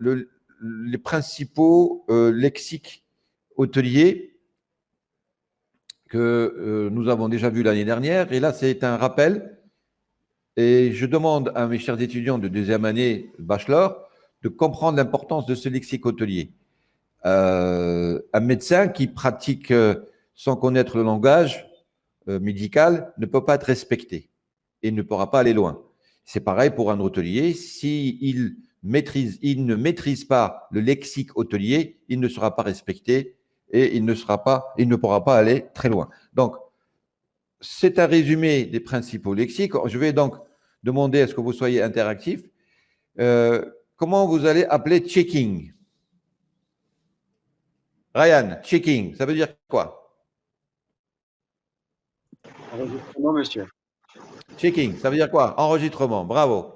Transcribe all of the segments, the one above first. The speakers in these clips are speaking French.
les principaux lexiques hôteliers que nous avons déjà vus l'année dernière. Et là, c'est un rappel. Et je demande à mes chers étudiants de deuxième année bachelor de comprendre l'importance de ce lexique hôtelier. Un médecin qui pratique sans connaître le langage médical ne peut pas être respecté et ne pourra pas aller loin. C'est pareil pour un hôtelier. S'il ne maîtrise pas le lexique hôtelier, il ne sera pas respecté et il ne pourra pas aller très loin. Donc, c'est un résumé des principaux lexiques. Je vais donc demander à ce que vous soyez interactifs. Comment vous allez appeler checking? Ryan, checking, ça veut dire quoi? Enregistrement, monsieur. Checking, ça veut dire quoi? Enregistrement, bravo.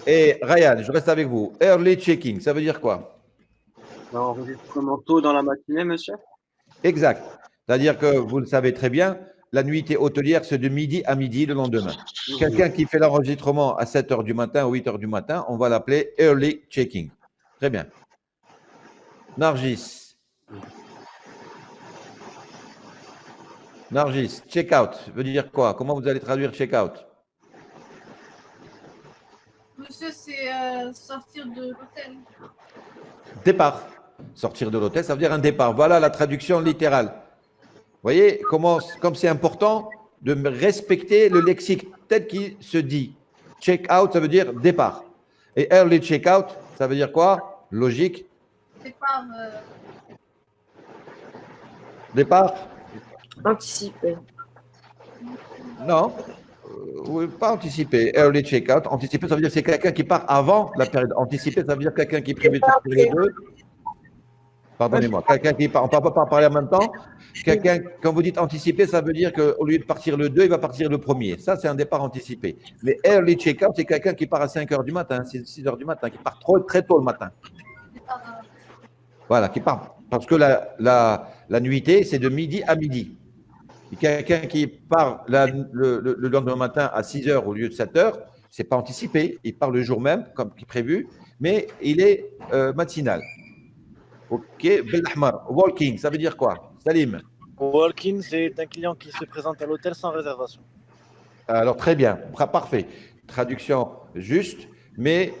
Et Ryan, je reste avec vous. Early checking, ça veut dire quoi? Enregistrement tôt dans la matinée, monsieur. Exact. C'est-à-dire que vous le savez très bien, la nuitée hôtelière, c'est de midi à midi le lendemain. Quelqu'un qui fait l'enregistrement à 7 h du matin ou 8 h du matin, on va l'appeler early checking. Très bien. Nargis. Nargis, check-out veut dire quoi? Comment vous allez traduire check-out? Monsieur, c'est sortir de l'hôtel. Départ. Sortir de l'hôtel, ça veut dire un départ. Voilà la traduction littérale. Vous voyez comme c'est important de respecter le lexique tel qu'il se dit. Check-out, ça veut dire départ. Et early check-out, ça veut dire quoi? Logique. Départ. Départ? Anticipé. Non. Oui, pas anticipé. Early check-out. Anticipé, ça veut dire que c'est quelqu'un qui part avant la période. Anticipé, ça veut dire quelqu'un qui prévoit de sortir les deux. Pardonnez-moi. Quelqu'un qui part, on ne peut pas parler en même temps. Quelqu'un, quand vous dites anticipé, ça veut dire qu'au lieu de partir le 2, il va partir le premier. Ça, c'est un départ anticipé. Mais early check-out, c'est quelqu'un qui part à 5 h du matin, 6 h du matin, qui part très tôt le matin. Voilà, qui part. Parce que la nuitée, c'est de midi à midi. Et quelqu'un qui part le lendemain matin à 6 h au lieu de 7 h, ce n'est pas anticipé. Il part le jour même, comme prévu, mais il est matinal. Ok, Belahmar. Walking, ça veut dire quoi? Salim? Walking, c'est un client qui se présente à l'hôtel sans réservation. Alors, très bien, parfait. Traduction juste, mais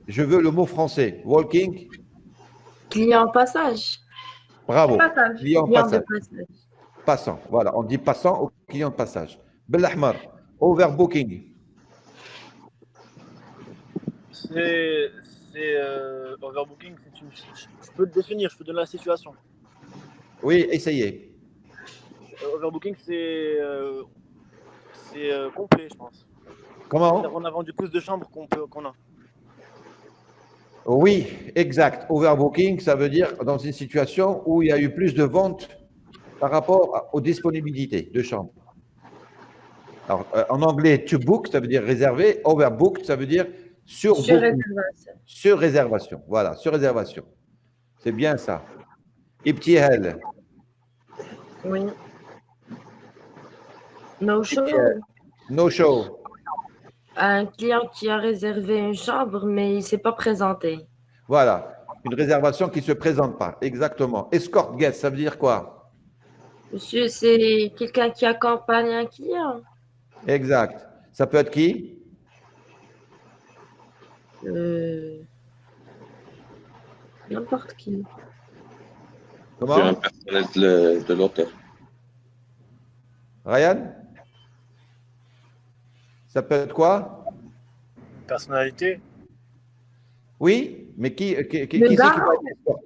je veux le mot français. Walking? Client passage. Bravo. Passage. Client passage. De passage. Passant, voilà, on dit passant au client de passage. Belahmar. Overbooking. C'est overbooking, je peux le définir, je peux donner la situation. Oui, essayez. Overbooking, c'est complet, je pense. Comment? On a vendu plus de chambres qu'on a. Oui, exact. Overbooking, ça veut dire dans une situation où il y a eu plus de ventes par rapport aux disponibilités de chambres. Alors, en anglais, to book, ça veut dire réservé. Overbooked, ça veut dire sur réservation. Voilà, sur réservation. C'est bien ça. Ibtihal. Oui. No show. No show. Un client qui a réservé une chambre, mais il ne s'est pas présenté. Voilà, une réservation qui ne se présente pas. Exactement. Escort guest, ça veut dire quoi? Monsieur, c'est quelqu'un qui accompagne un client. Exact. Ça peut être qui? N'importe qui. Comment? C'est un personnel de l'hôtel. Ryan? Ça peut être quoi? Personnalité? Oui, mais qui c'est qui va être escorte?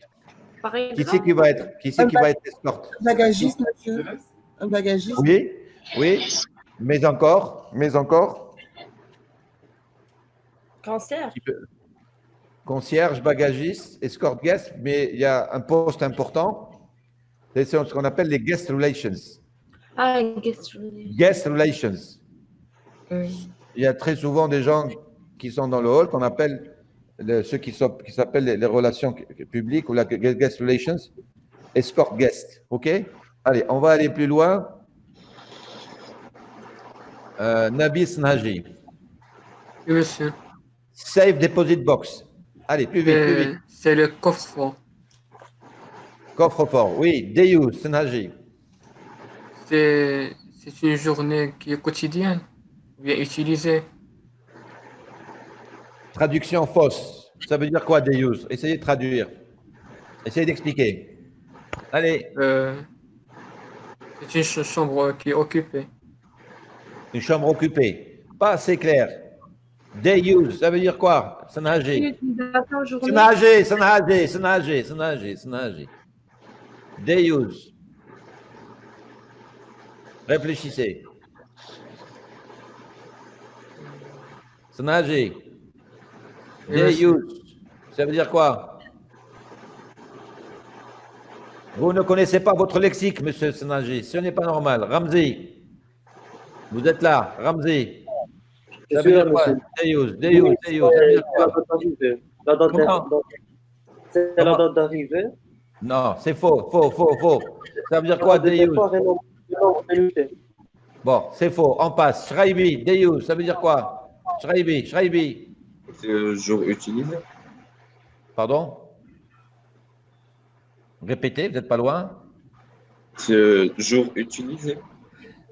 Par exemple, Qui c'est qui va être escorte? Un bagagiste, monsieur. Un bagagiste. Oui, oui, mais encore. Concierge. Concierge, bagagiste, escort guest, mais il y a un poste important, c'est ce qu'on appelle les guest relations. Ah, guest relations. Guest relations. Il y a très souvent des gens qui sont dans le hall qu'on appelle ceux qui s'appellent les relations publiques ou la guest relations, escort guest. OK? Allez, on va aller plus loin. Nabis Naji. Oui, monsieur. Safe Deposit Box. Allez, plus vite, plus vite. C'est le coffre-fort. Coffre-fort, oui. Deus, Senhaji. C'est une journée qui est quotidienne, bien utilisée. Traduction fausse. Ça veut dire quoi, Deus? Essayez de traduire. Essayez d'expliquer. Allez, C'est une chambre qui est occupée. une chambre occupée. Pas assez clair. Deus, ça veut dire quoi? Senhaji. Une utilisation journée. Senhaji. Deus. Réfléchissez. Senhaji. Deus. Ça veut dire quoi? Vous ne connaissez pas votre lexique, monsieur Senhaji. Ce n'est pas normal. Ramzi. Vous êtes là, Ramzi. Ça veut dire quoi? Deus. Ça veut dire quoi? Comment? C'est la date d'arrivée. Non, c'est faux. Ça veut dire quoi, Deus? Bon, c'est faux. On passe. Shraibi, Deus, ça veut dire quoi? Shraibi. C'est le jour utilisé. Pardon? Répétez, vous n'êtes pas loin. C'est le jour utilisé.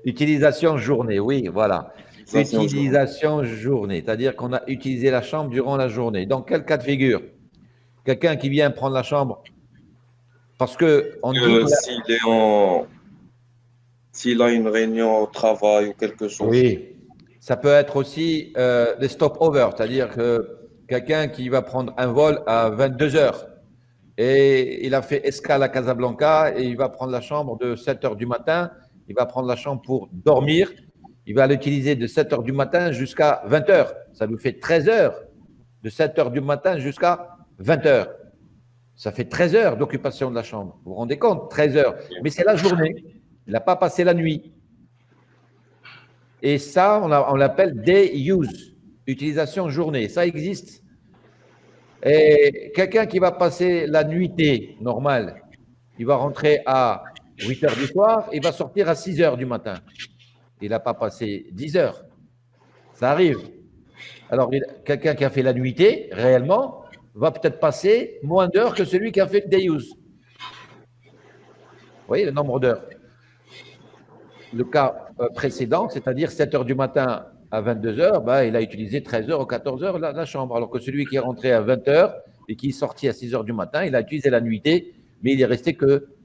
Utilisation journée, oui, voilà. Utilisation Utilisation journée, c'est-à-dire qu'on a utilisé la chambre durant la journée. Dans quel cas de figure? Quelqu'un qui vient prendre la chambre parce que on dit que s'il a une réunion au travail ou quelque chose. oui, ça peut être aussi les stop-over, c'est-à-dire que quelqu'un qui va prendre un vol à 22 heures et il a fait escale à Casablanca et il va prendre la chambre de 7 heures du matin, il va prendre la chambre pour dormir, il va l'utiliser de 7 heures du matin jusqu'à 20 heures. Ça nous fait 13 heures, de 7 heures du matin jusqu'à 20 heures. Ça fait 13 heures d'occupation de la chambre. Vous vous rendez compte? 13 heures. Mais c'est la journée. Il n'a pas passé la nuit. Et ça, on l'appelle day use, utilisation journée. Ça existe. Et quelqu'un qui va passer la nuitée normale, il va rentrer à 8 heures du soir, il va sortir à 6 heures du matin. Il n'a pas passé 10 heures. Ça arrive. Alors, quelqu'un qui a fait la nuitée, réellement, va peut-être passer moins d'heures que celui qui a fait day use. Vous voyez le nombre d'heures? Le cas précédent, c'est-à-dire 7 heures du matin à 22 heures, bah, il a utilisé 13 heures ou 14 heures la chambre. Alors que celui qui est rentré à 20 heures et qui est sorti à 6 heures du matin, il a utilisé la nuitée, mais il est resté que